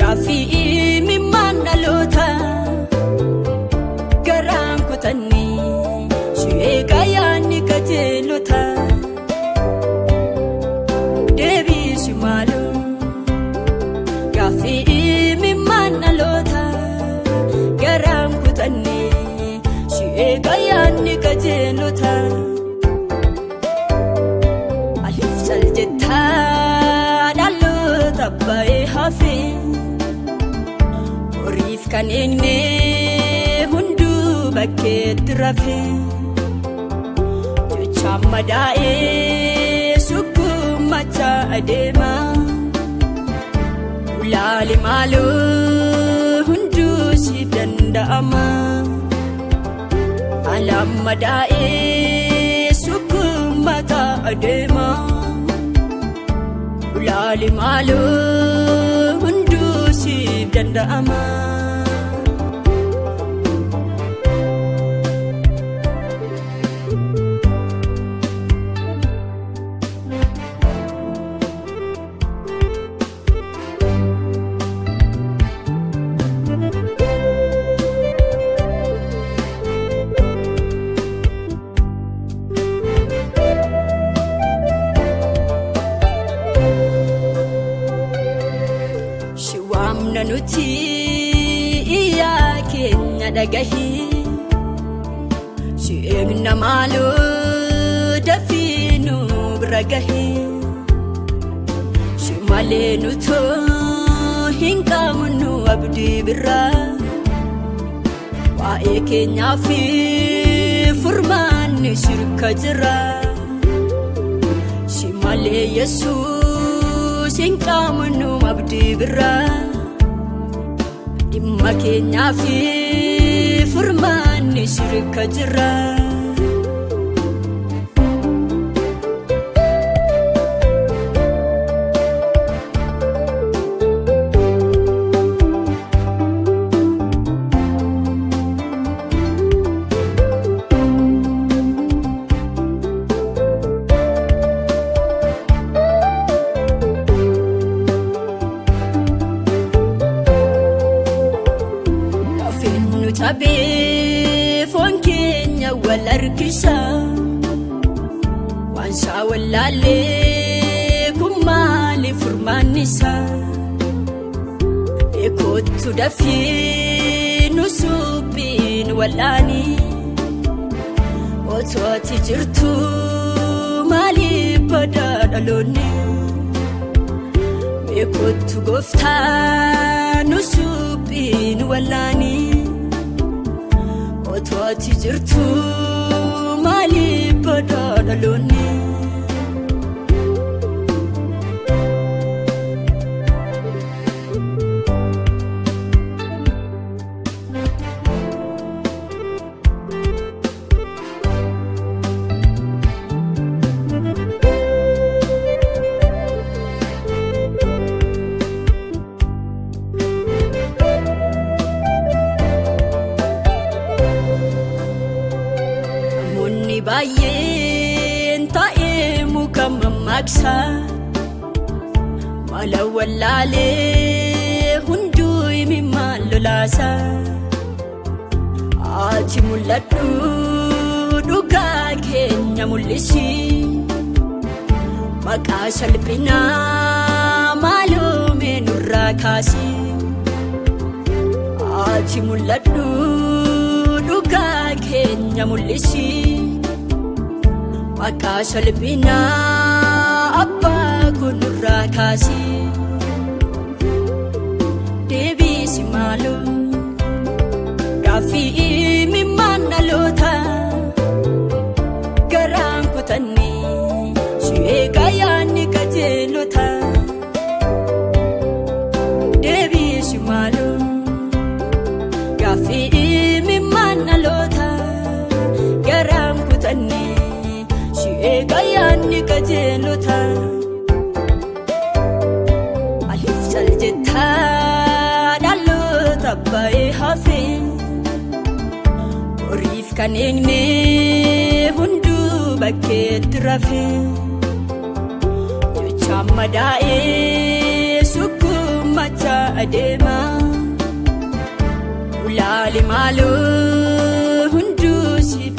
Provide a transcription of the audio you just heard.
gafii immimaan dhalootaa garaan kutanii su'eegaa yaadni qajeelotaa Debbisi maaloo gafii immimaan dhalootaa garaan kutanii su'eegaa yaadni qajeelotaa alif saljetaa dhalootaa baay'ee hafee. Oriif kan eegne hunduu bakkeetti rafee jecha madaa'ee sukkuumachaa adeema ulaali maaloo hunduu siif danda'ama alaan madaa'ee sukkuumachaa adeema ulaali maaloo hunduu siif danda'ama. Nanuti iyyaa keenya dhagahii si'eegna maaloo dafii nu bira gahee si malee nutoo hin qabnu abdii biraa waa'ee keenyaa fi furmaanni sirka jira si malee Yesuus hin qabnu abdii biraa. Dhimma keenyaa fi furmaanni sirka jira. Abee foon keenya wal harkisa waan saa wallaalee kun maali furmaannisa beekootu dafii nu suphiin wallaani otoo ati jirtu maaliif badaa dhaloonni beekootu gooftaa nu suphiin wallaani. Otoo ati jirtu maaliif badaa dhaloonni. Baay'een taa'ee muka mammaaksaa mala wallaalee hunduu immimaan lolaasaa ati mul'adhu dhugaa keenya mul'isi maqaa salphinaa maaloo meenurraa kaasi ati mul'adhu dhugaa keenya mul'isi maqaa salphinaa abbaa kunurraa kaasi Debbisi maaloo gafii immimaan dhalootaa garaan kutannee si eegayaanni qajeelotaa Debbisi maaloo gafii immimaan dhalootaa garaan kutannee si eegayaanni qajeelotaa aliif saljettaa dhaloota baay'ee hafee Oriif kan eegne hunduu bakkeetti rafee jecha madaa'ee sukkuumachaa adeema ulaali maaloo hunduu siif